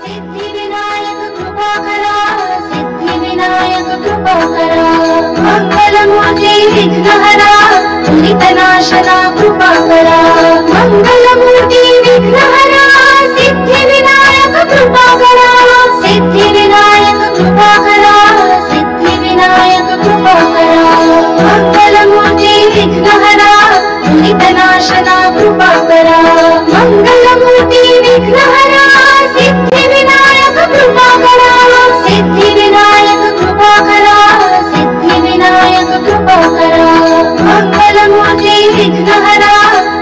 सिद्धिविनायक कृपा करा, सिद्धिविनायक कृपा करा, मंगलमूर्ती विघ्नहरा, दुरितनाशना कृपा करा, मंगलमूर्ती विघ्नहरा, सिद्धिविनायक कृपा करा, सिद्धिविनायक कृपा करा, सिद्धिविनायक कृपा करा, मंगलमूर्ती विघ्नहरा, दुरितनाशना कृपा करा, मंगलमूर्ती विघ्नहरा, सिद्धिविनायक कृपा करा, सिद्धिविनायक कृपा करा, सिद्धिविनायक कृपा करा, मंगलमूर्ती विघ्नहरा,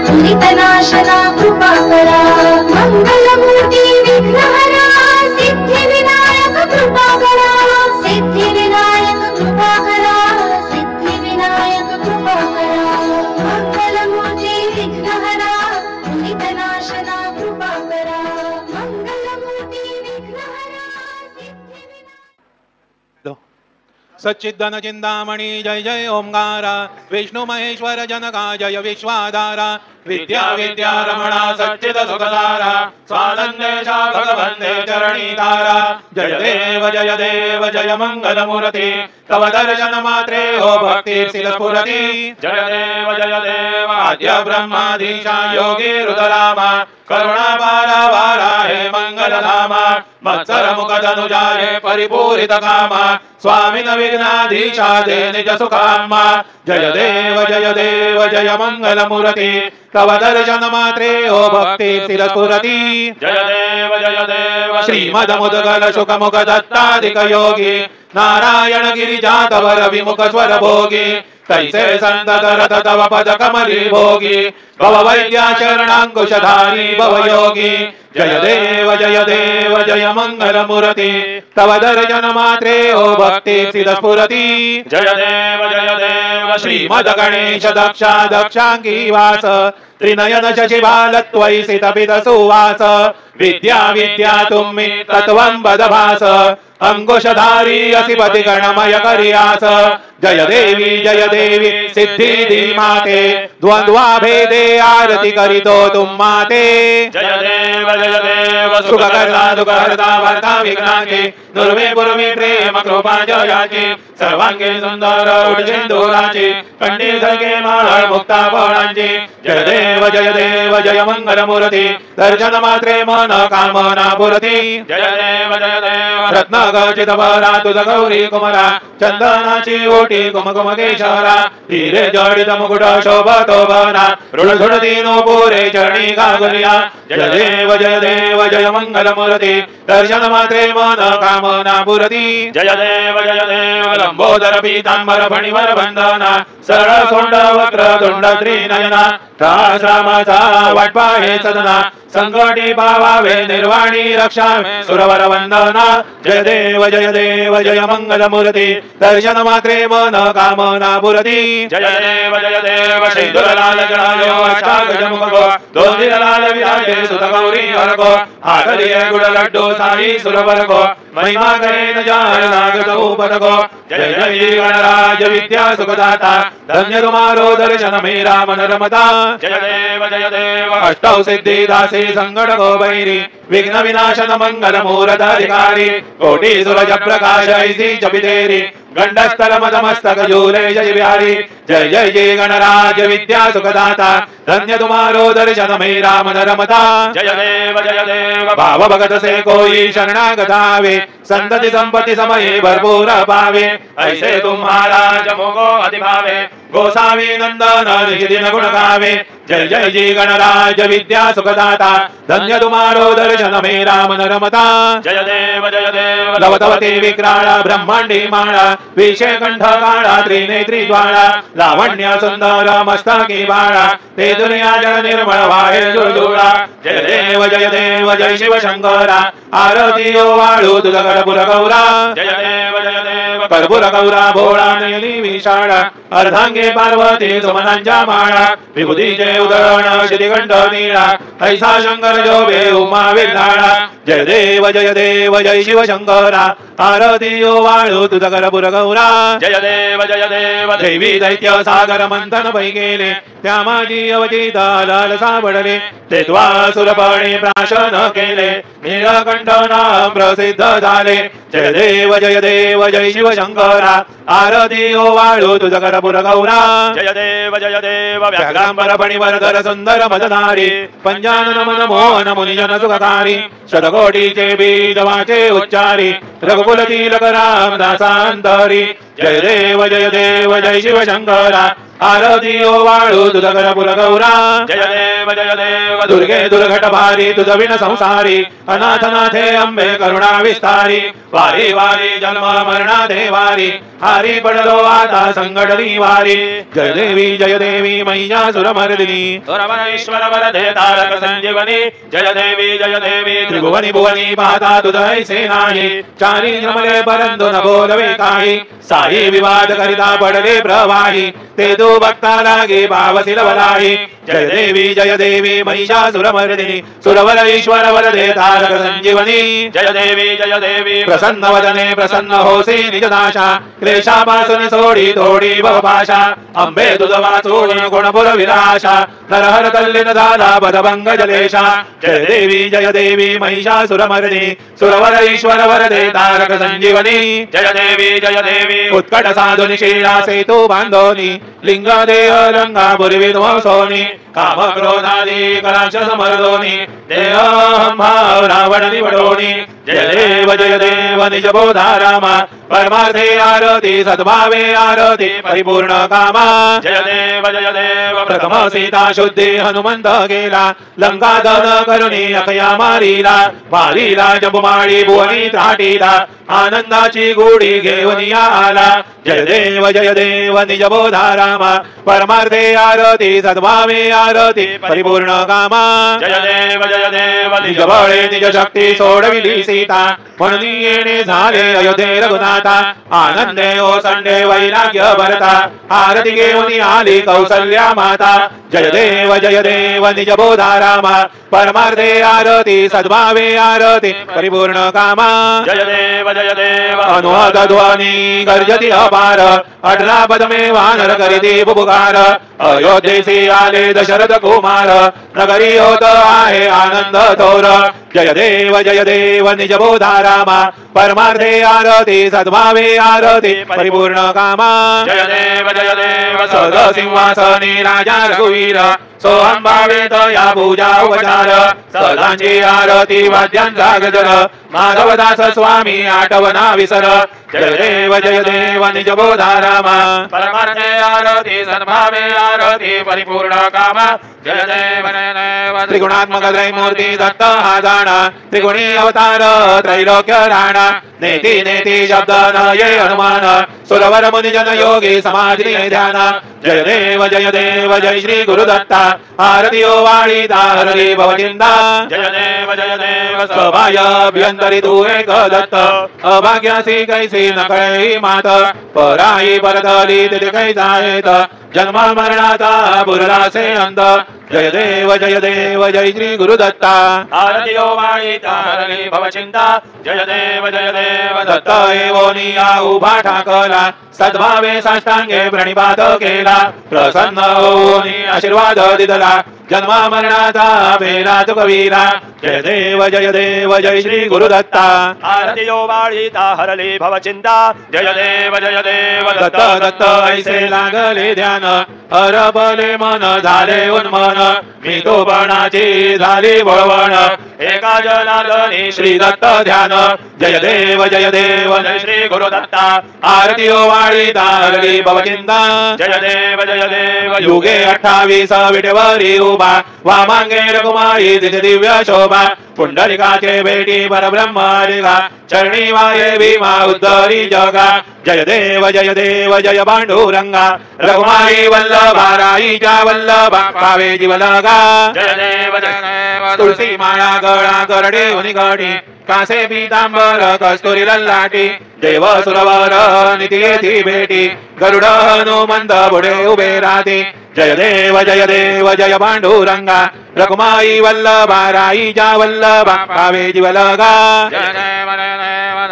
दुरितनाशना कृपा करा, मंगलमूर्ती विघ्नहरा, सिद्धिविनायक कृपा करा, सिद्धिविनायक कृपा करा, सिद्धिविनायक कृपा करा, मंगलमूर्ती विघ्नहरा, दुरितनाशना कृपा करा, मंगलमूर्ती विघ्नहरा, सच्चिदन चिंतामणि जय जय ओंकारा, विष्णु महेश्वर जनका जय विश्वाधारा, विद्या विद्या रमणा सच्चिद सुखसारा, स्वानंदेश भगवन्ते चरणीतारा, जय देव जय मंगलमूर्ति, तव दर्शन मात्रे हो भक्ति स्फुरति, जय देव आद्य ब्रह्माधीशा योगी रुद्रामा, करुणापारा वाराहे मंगलधामा, मत्सर मुखधनुजाये परिपूरित कामा, स्वामिन विघ्नाधीशा दे निज सुखामा, जय देव जय मंगलमूर्ति, तव दर्शन मात्रे हो भक्ति स्फुरति, जय देव श्रीमदमुद्गल शुकमुख दत्तादिक योगी, नारायण गिरिजातवर विमुख स्वर भोगी, कैसे संतत रत तव पद कमली भोगी, भव वैद्या शरणांकुशधारी भव योगी, जय देव जय मंगलमूर्ति, तव दर्शन मात्रे हो भक्ति स्फुरति, जय देव श्रीमद गणेश दक्षा दक्षांगी वास, त्रिनयन शशिबालत्वयि सितपित सुवास, विद्या विद्या तुम्हि तत्वं बदभास, अंकुशधारी असिपति गणमय करियास, जय देवी सिद्धि धीमाते, द्वंद्वा भेदे आरती करितो तुम माते, जय देव सुख करता दुख हरता भरता विघ्नांगे, दुर्वे पुरवी प्रेम कृपा जयाची, सर्वांगे सुंदर उडसिंदुराची, कंठी सगे माळ मुक्ता फळांची, जय देव जय मंगलमूर्ति, दर्शन मात्रे मन कामना पुरती, जय देव रत्न गचित भरा तुझ गौरी कुमरा, चंदनाची ओटी कुमकुम केशरा, हिरे जडित मुकुट शोभतो बना, ऋण झुडतीनो पुरे चरणी गागुलिया, जय देव जय मंगलमूर्ति, दर्शन मात्रे मन कामना पुरती, जय देव लंबोदर पीतांबर फणिवर बंधना, सरळ सोंड वक्र तुंड त्रिनयना, रामाचा वाटपाहे सदना, संकटी पावावे निर्वाणी रक्षावे सुरवर वंदना, जय देव जय मंगलमूर्ति, दर्शन मात्रे मन कामना पुरती, जय देव श्रीधुरलाल जनायो अष्टागजमुखो, दोधिरलाल विराजे सुत गौरी हरको, हाथ लिए गुड़ लड्डू साई सुरवर को, महिमा करे न जान नागत उपरको, जय गणराज विद्या सुखदाता, धन्य तुम्हारो दर्शन मेरा मन रमता, जय देव अष्टौ सिद्धि दासी संकट गो बैरी, विघ्न विनाशन मंगल मूर्धाधिकारी, कोटि सुरज प्रकाश ऐसी जपितेरी, गंडस्थल मदमस्तक झूले जय बिहारी, जय गणराज विद्या सुखदाता, धन्य तुम्हारो दर्शन मेरा मन रमता, जय देव भाव भगत से कोई शरणागत आवे, संतति संपत्ति समये भरपूर पावे, ऐसे तुम्हारा जमोगो अधिभावे, गोसावी नंदन दिन गुण गावे, जय गणराज विद्या सुखदाता, धन्य तुम्हारो दर्शन मेरा मन रमता, जय देव लवतवती विक्राळा ब्रह्मांडी माळा, विषय कंठ काळा त्रिनेत्री ज्वाळा, लावण्य सुंदर मस्तकी बाळा, ते दुनिया जल निर्मळ वाळे जुळजुळा, जय देव जय शिव शंकरा, आरती ओ वाळू तुझ कर्पूर गौरा, जय देव कर्पूर गौरा भोळा नयनी विशाळा, अर्धांगे पार्वती सुमनांच्या माळा, विभूतीचे उधळण श्रीकंठ नीळा, ऐसा शंकर जो बे उमा विधाळा, जय देव जय शिव शंकरा आरती वाळू तुझ करपुर गौरा जय देव देवी दैत्य सागर मंथन पै गेले त्या माझी अवचिता लाल सापडले ते सुरपणे प्राशन केले नीलकंठ नाम प्रसिद्ध झाले जय देव जय शिव शंकरा आरती वाळू तुझ करपुर गौरा जय देव व्याघ्रांबर फणीवरधर सुंदर मदधारी पंचानन मन मोहन मुनिजन सुखकारी शतकोटीचे बीज वाचे उच्चारी रघुकुल तिलक रामदासांतरी जय देव जय शिव शंकरा आरती वाळू तुझ करपुर गौरा जय देव दुर्गे दुर्घट भारी तुझ विण संसारी अनाथ नाथे अंबे करुणा विस्तारी वारी वारी जन्म मरणा देवारी हारी पडलो आता संकटनी वारी जय देवी महिषासुर मर्दिनी सुरवरेश्वर वरदे तारक संजीवनी जय देवी त्रिभुवनी भुवनी पाहता तुझ ऐसे नाही चारी जमले परंतु न बोलवे काही साई विवाद करिता पडले प्रवाही ते तू भक्ता लागे भावसिल वलाही जय देवी महिषासुर मर्दिनी सुरवर ईश्वर वरदे तारक संजीवनी जय देवी प्रसन्न वदने प्रसन्न होसी निज नाशा क्लेशापासून सोडी थोडी भवपाशा अंबे तुझ वाचून गुणपुर विराशा नरहर तल्लीन झाला बदभंग जलेशा जय देवी महिषासुर मर्दिनी सुरवर ईश्वर वरदे तारक संजीवनी जय देवी उत्कट साधुनी शिळा सेतू बांधोनी लिंग देह रंगा पूर्वी ध्वंसोनी काम क्रोधादी कलाश समर्दोनी देह भाव रावण निवडोनी जय देव निज बोधा रामा परमार्थे आरती सद्भावे आरती परिपूर्ण कामा जय देव प्रथम सीता शुद्धी हनुमंत गेला लंका दहन करुणी अखया मारीला जंबुमाळी भुवनी त्राटीला आनंदाची गोडी घेऊन आला जय देव निज बोधा रामा परमार्थे आरती सद्भावे आरती परिपूर्ण कामा जय देव निज बळे निज शक्ती सोडविली सीता म्हणून येणे झाले अयोध्ये रघुनाथा आनंदे ओसंडे वैराग्य भरता आरती घेऊन आली कौसल्या माता जय देव निज बोधा रामा परमार्थे आरती सद्भावे आरती परिपूर्ण कामा जय देव अनुहत ध्वनी गर्जती अपार 18 पदमे वानर करीती पुकार अयोध्येसी आले दशरथ कुमार नगरी होत आहे आनंद थोर जय देव निज बोधा रामा परमार्थे आरती सद्भावे आरती परिपूर्ण कामा जय देव सद सिंहासनी राजा रघुवीर सोहम भावेत या पूजा उपचार सदांची आरती वाद्यांचा गजर माधवदास स्वामी आठवना विसर जय देव निज बोधा रामा परमार्थे आरती सद्भावे आरती परिपूर्ण कामा जय देव त्रिगुणात्मक त्रैमूर्ती दत्त हा जाणा त्रिगुणी अवतार त्रैलोक्य राणा नेती शब्द न ये हनुमान सुरवर मुनिजन योगी समाधी ध्यान जय देव जय श्री गुरुदत्ता आरती वाळी तारली भवचिंता जय देव सभाय अभ्यंतरी तू एक दत्त अभाग्यासी कैसी न कळी मात पराई परतली तिथे कैसायत जन्म मरणाचा बुरलासे अंत जय देव जय श्री गुरुदत्ता आरती वाळी तारली भवचिंता जय देव दत्त एवोनिया उभा ठाकला सद्भावे साष्टांगे प्रणिपात केला प्रसन्न होऊन आशीर्वाद दिदला जन्म मरणाचा बेला कवीरा जय देव जय श्री गुरुदत्ता आरती वाळी तारली भवचिंता जय देव दत्त ऐसे लागले ध्यान हरपले मन झाले उन्मन मी तो बाणाची झाली बळवण एका जनार्दनी श्री दत्त ध्यान जय देव जय श्री गुरुदत्ता आरती वाळी तारली भवचिंता जय देव युगे 28 विटेवरी उभा वामांगे रघुमाई तिथे दिव्य शोभा पुंडलिकाचे भेटी परब्रह्मरिका चरणी वाये भीमा उद्धरी जगा जय देव जय पांडुरंगा रघुमाई वल्लभा राईच्या वल्लभा पावे जीवलगा जय देव तुळसी माळा गळा करडे उनिगडी कासे पीतांबर कस्तुरी ललाटी देव सुरवर निती भेटी गरुड हनुमंत पुढे उभे राहते जय देव जय पांडुरंगा रकुमाई वल्लभा राईच्या वल्लभा पावे जीवलगा जय देव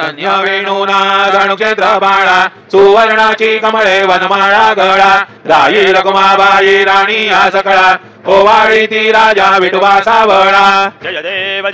धन्य वेणूना धनुक्षेत्र बाळा सुवर्णाची कमळे वनमाळा गळा राई रकुमाबाई राणी या सकळा ओवाळी ती राजा विठोबा सावळा जय देव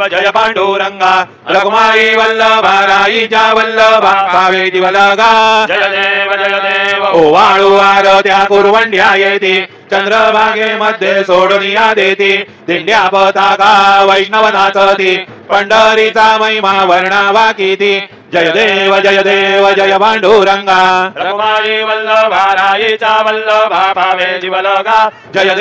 जय पांडुरंगा रकुमाई वल्लभा राईच्या वल्लभा पावे जीवलगा जय देव ओवाळू आरत्या कुरवंड्या येती चंद्रभागेमध्ये सोडून या देती दिंड्या पताका वैष्णव नाचती पंढरीचा महिमा वर्णावा किती जय देव जय पांडुरंगा रकुमाई वल्लभा राईचा वल्लभा पावे जीवलगा जय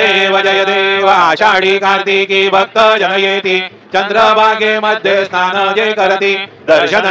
देव आषाढी कार्तिकी भक्त जन येती चंद्रभागेमध्ये स्नान जे करती दर्शन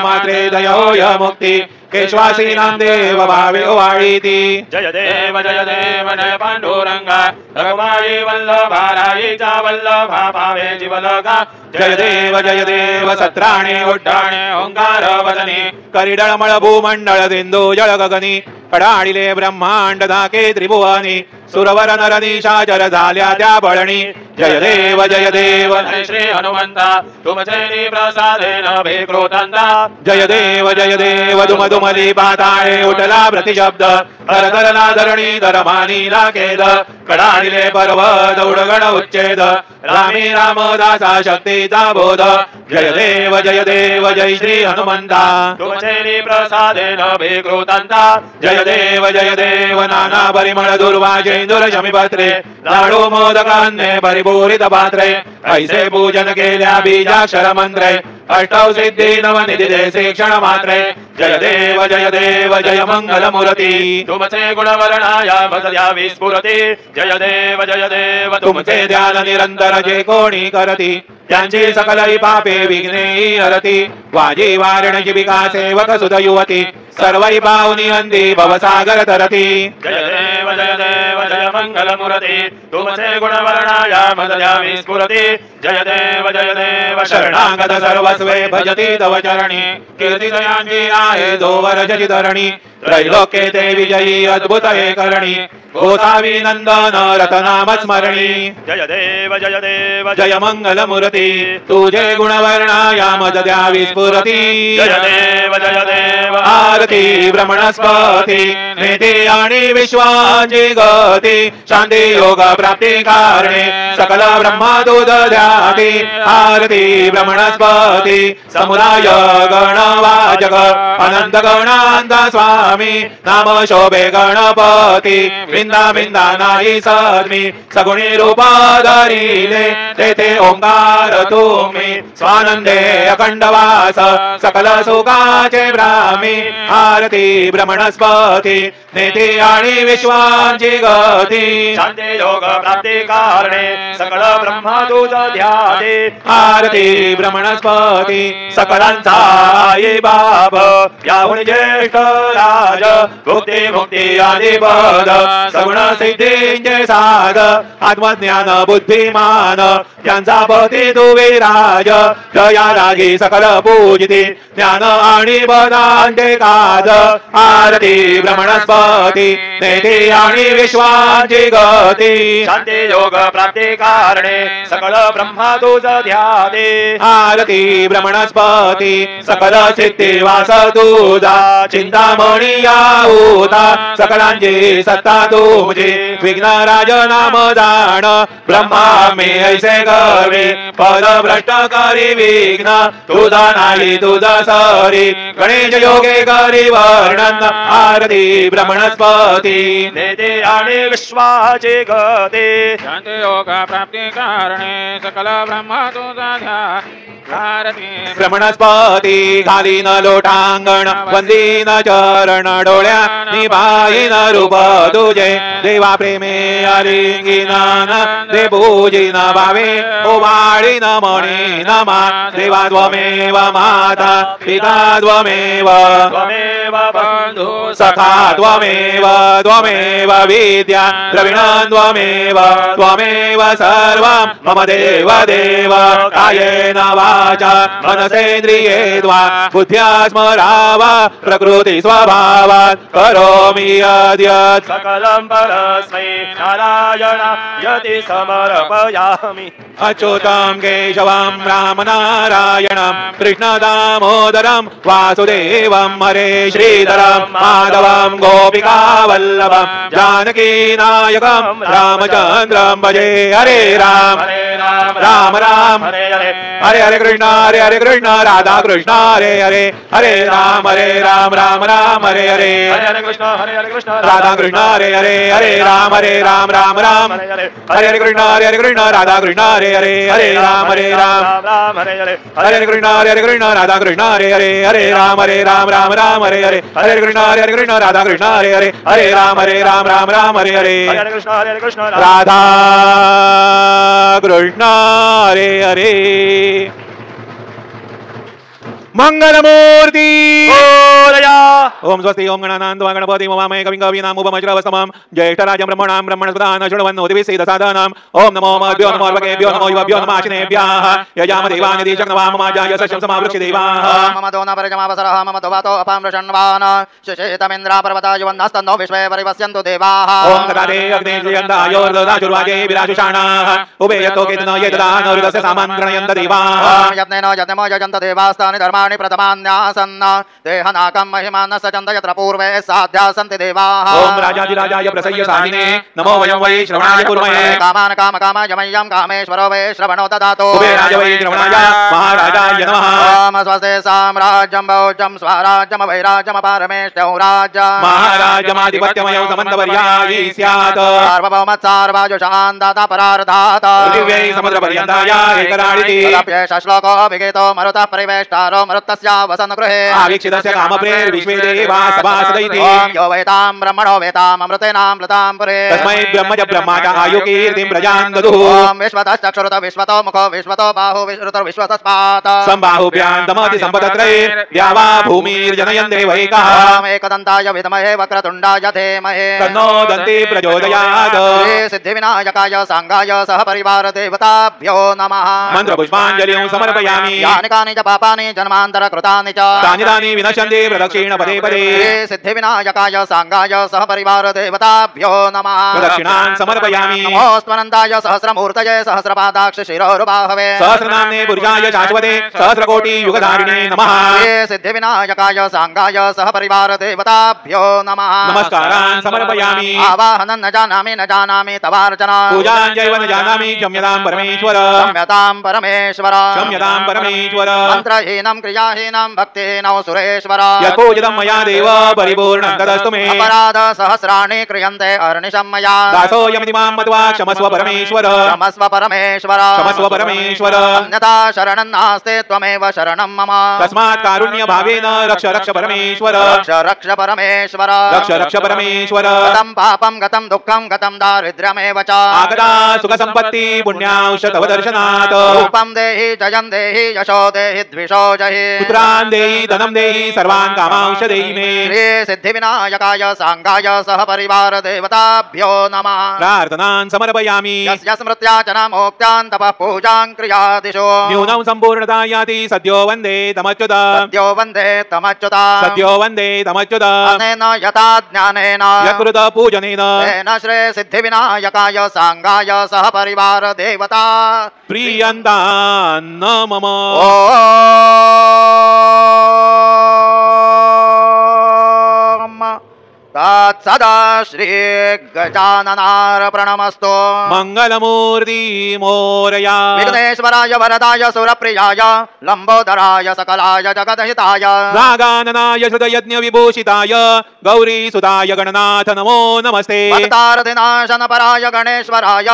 मात्रे दय होय मुक्ती केशवासी नामदेव भावे ओवाळीती जय देव जय पांडुरंगा रकुमाई वल्लभा राईचा वल्लभा पावे जीवलगा जय देव सत्राणे उड्डाणे ओंकार वदनी करिडळमळ भूमंडळ सिंधू जळ गगनी कडाळिले ब्रह्मांड धाके त्रिभुवनी सुरवर नरनिशाचर झाल्या त्या बळणी जय देव जय श्री हनुमंता तुमचे प्रसादेन भेकृतंता जय देव दुमदुमली पाताळे उठला प्रतिशब्द हरधरला धरणी धरमानी राखेद कडाळिले पर्वत उडगण उच्छेद रामी रामदासा शक्तीचा बोध जय देव जय श्री हनुमंता तुमचे प्रसादेन भेकृतंता जय देव नाना परिमळ दुर्वाजेंदुर शमीपत्रे लाडू मोदकान्ने परिपूरित पात्रे ऐसे पूजन केल्या बीजाक्षर मंत्रे अष्टौ सिद्धी नवनिधी देसे क्षण मात्रे जय देव जय मंगल मूर्ती तुमचे गुणवर्णाया भजया विस्फुरती जय देव तुमचे ध्यान निरंतर जे कोणी करती त्यांची सकलही पापे विघ्ने हरती वाजी वारण जीविका सेवक सुध युवती सर्वै पाहुनी अंधी भवसागर तरती जय देव जय मंगल मूर्ती तुमचे गुणवर्णाया भजया विस्फुरती जय देव शरणागत सर्वस्वे भजती तव चरणी कीर्तिदयांची आहे जोवर जजी धरणी त्रैलोक्ये ते विजयी अद्भुत हे करणी गोसावी नंदन रतनाम स्मरणी जय देव जय मंगल मूर्ती तुझे गुणवर्णाया मज द्यावी स्फुरती जय देव आरती भ्रमणस्पती नेते आणि विश्वाची गती शांती योग प्राप्ती कारणे सकल ब्रह्मा दूध ध्याती आरती भ्रमणस्पती समुदाय गण वाजक अनंत गणांत स्वामी नाम शोभे गणपती बिंदा बिंदा नाही सद्मी सगुणी रूपा धरिले तेथे ओंकार तुम्ही स्वानंदे अखंड वास सकल सुखाचे ब्राह्मी आरती भ्रमणस्पती नेते आणि विश्वाची गती शांती योग प्राप्ती कारणे सकल ब्रह्मा दूज ध्याते आरती भ्रमणस्पती सकलांचा आई बाप याहून ज्येष्ठ राज भुक्ती मुक्ती आदी पद सगुण सिद्धींचे साध आत्मज्ञान बुद्धिमान त्यांचा पती तू विराज जया रागी सकल पूजिती ज्ञान आणि पदांचे काज आरती भ्रमणस्पती नेते आणि विश्वाची गती शांती योग प्राप्ती कारणे सकल ब्रह्मा तुझ ध्याते आरती भ्रमणस्पती सकल सिद्धी वास तुझा चिंतामणी याहुता सकलांची सत्ता तुझी विघ्नराज नाम जाण ब्रह्मा मी ऐसे गवी पद भ्रष्ट करी विघ्न तुझा नाही तुझा सरी गणेश योगे करी वर्णन आरती भ्रमणस्पती नेते आणि विश्वाचे गते शांती योग प्राप्ती कारणे सकल ब्रह्मा तुझा ध्यान आरती भ्रमणस्पती घालीन लोटांगण वंदीन चरण डोळ्या निभाईन रूप तुझे देवा प्रेमे अलिंगिनान दे पूजिन भावे ओवाळीन मणी नमा देवा त्वमेव माता पिता त्वमेव त्वमेव बंधु सखा त्वमेव त्वमेव विद्या द्रविणं त्वमेव त्वमेव सर्वं मम देव देव कायेन वाचा मनसेन्द्रिये वा बुद्ध्या स्मरावा प्रकृति स्वभावात् करोमि यद्यत् सकलं परस्मै नारायणायति समर्पयामि अच्युतं केशवं रामनारायणं कृष्णदामोदरं वासुदेवं हरे श्रीधरं माधवं गोपिकावल्लभं जानकीनायकं रामचन्द्रं भजे हरे राम राम राम हरे हरे हरे हरे कृष्ण राधा कृष्ण हरे हरे हरे राम राम राम हरे हरे हरे कृष्ण राधा कृष्ण हरे राम राम राम हरे हरे कृष्ण राधा कृष्ण हरे राम राम हरे हरे हरे कृष्ण राधा कृष्ण हरे राम राम हरे हरे हरे कृष्ण राधा कृष्ण हरे राम राम हरे हरे हरे कृष्ण राधा कृष्ण हरे हरे मंगलमूर्ति ओम स्वस्ति ओम गणानां गणपति ममामय कविं कवीनामुपमश्रवस्तमं ज्येष्ठराजं ब्रह्मणां ब्रह्मणस्पदान शृण्वन्नोतिभिस्सीदसादनं ओम नमो मद्भ्यो नमो अर्वकेभ्यो नमो युवभ्यो नमः आशिनेभ्यः यजाम देवानि शक्नवाममाजाय सस्यं समावृक्ष देवाः मम दोन परिजमावसरः मम दोवातो अपां रषण्वान् शशेतमिन्द्रा पर्वताय वन्नस्तन्नो विश्वे परिवस्यन्तु देवाः ओम कदादे अग्ने श्रियन्तायोर्ददाचुर्वाजे विराजुषाणाः उभयतो केतनो यतदानोर्गस्य सामन्त्रणयन्त देवाः यत्नेन यत्नमो यजन्त देवास्तानि धर्माणि प्रथमान्यासन् देहनाकं महिमान् सचन्त यत्र पूर्वे साध्या सन्ति देवाः ओम राजाधिराजाय प्रसय्यसायिने नमो वयं वै श्रवणाय कुर्महे कामान् कामकामाय मह्यं कामेश्वरो वै श्रवणो ददातु कुबेराय वै श्रवणाय महाराजाय नमः ओम स्वस्ते साम्राज्यं भोज्यं स्वराज्यं वैराज्यं पारमेष्ठ्यं राज्यं महाराजमाधिपत्यमयं समन्तवर्यायि स्यात् सार्वभौमत्सार्वाजुषान् दाता परार्धात् पृथिव्यै समुद्रपर्यन्ताय एकराडिति तदप्येष श्लोको विगीतो मरुतः परिवेष्टारो मरुतस्य वसन गृहे आवीक्षितस्य कामप्रेर्विश्वे देवा सभासदैति ओम यो वेतां ब्रह्मणो वेताम् अमृतेनामृतां पुरे तस्मै ब्रह्म च ब्रह्मा च आयुकीर्तिं प्रजां ददुः ओम विश्वतश्चक्षुरुत विश्वतो मुखो विश्वतो बाहु विश्रुतो विश्वतस्पात् सम्बाहुभ्यां तमति सम्पतत्रैर्द्यावा भूमिर्जनयन् देवैकः ओम एकदन्ताय विद्महे वक्रतुण्डाय धीमहि तन्नो दन्ति प्रचोदयात् श्री सिद्धिविनायकाय सांगाय सह परिवार देवताभ्यो नमः मन्त्रपुष्पाञ्जलिं समर्पयामि यानि कानि च पापानि जन्मान्तर कृतानि च तानि तानि विनश्यन्ति प्रदक्षिण पदे पदे श्री सिद्धिविनायकाय सांगाय सह परिवार देवताभ्यो नमः प्रदक्षिणान् समर्पयामि नमोऽस्त्वनन्ताय सहस्रमूर्तये सहस्रपादाक्ष शिरोरुबाहवे सहस्रनाम्ने पुरुषाय शाश्वते सहस्रकोटि युगधारिणे नमः श्री सिद्धिविनायकाय सांगाय सह परिवार देवताभ्यो नमः नमस्कारान् समर्पयामि आवाहनं न जानामि तवार्चना पूजाञ्जैव न जानामि क्षम्यतां परमेश्वर क्षम्यतां परमेश्वर क्षम्यतां परमेश्वर मन्त्रहीनं क्रियाहीनं भक्तिहीनौ सुरेश्वर यत्पूजितं मया देव परिपूर्णं तदस्तु मे अपराध सहस्राणि क्रियन्ते अहर्निशं मया दासोऽयमिति मां मत्वा क्षमस्व परमेश्वर क्षमस्व परमेश्वर क्षमस्व परमेश्वर अन्यथा शरणं नास्ति त्वमेव शरणं मम तस्मात् कारुण्यभावेन रक्ष रक्ष परमेश्वर रक्ष परमेश्वर रक्ष परमेश्वर गतं पापं गतं दुःखं गतं दारिद्र्यमेव च आगता सुखसम्पत्ति पुण्यांश तव दर्शनात् रूपं देहि जयं देहि यशो देहि द्विषो जहि पुत्रान् देहि धनं देहि सर्वान् कामांश देहि मे श्री सिद्धिविनायकाय सांगाय सह परिवार देवताभ्यो नमः प्रार्थनान् समर्पयामि यस्य स्मृत्याचना मोक्त्यान् तपः पूजां क्रियादिषु न्यूनं सम्पूर्णता याति सद्यो वन्दे तमच्युत सद्यो वन्दे तमच्युत सद्यो वन्दे तमच्युत अनेन यथा ज्ञानेन यत्कृत पूजनेन तेन श्री सिद्धिविनायकाय सांगाय सह परिवार देवता प्रीयन्तान्न मम तत्सदा श्री गजाननार्पणमस्तु मंगलमूर्ति मोरया विघ्नेश्वराय वरदाय सुरप्रियाय लंबोदराय सकलाय जगदहिताय नागाननाय श्रुतयज्ञ विभूषिताय गौरीसुताय गणनाथ नमो नमस्ते भक्तार्थिनाशनपराय गणेश्वराय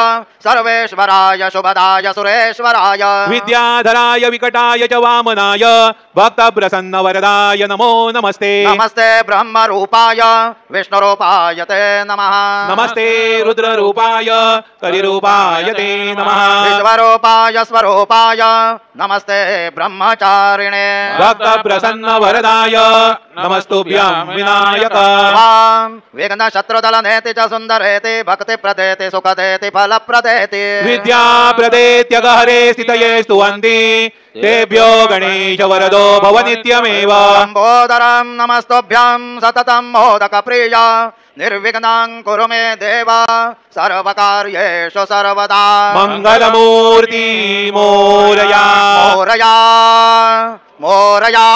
सर्वेश्वराय शुभदाय सुरेश्वराय विद्याधराय विकटाय च वामनाय भक्तप्रसन्नवरदाय नमो नमस्ते नमस्ते ब्रह्मरूपाय विष्णुरूपाय विश्वरूपाय ते नमः नमस्ते रुद्ररूपाय कलिरूपाय ते नमः विश्वरूपाय स्वरूपाय नमस्ते ब्रह्मचारिणे भक्त प्रसन्न वरदाय नमस्तुभ्यं विनायक विघ्न शत्रुदल नेति च सुन्दरेति भक्ति प्रदेति सुखदेति फल प्रदेति विद्या प्रदेत्य गहरे स्थितये स्तुवन्ति तेभ्यो गणेश वरदो भव नित्यमेव लम्बोदरं नमस्तुभ्यं सततं मोदक प्रिय निर्विघ्नं कुरु मे देव सर्वकार्येषु सर्वदा मंगलमूर्ति मोरया मोरया मोरया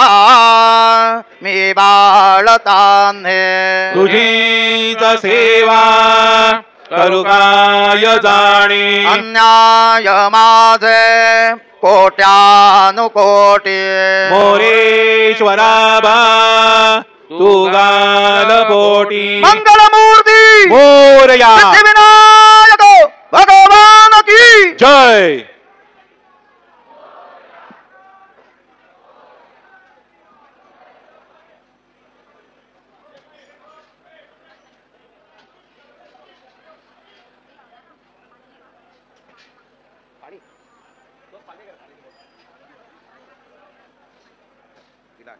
मी बाळतान्हे तुझीच सेवा करुकाय जाणे अन्याय माझे कोट्यानुकोटी मोरेश्वरा बा तू गालपोटी मंगलमूर्ती मोरया सिद्धिविनायक भगवान की जय दिला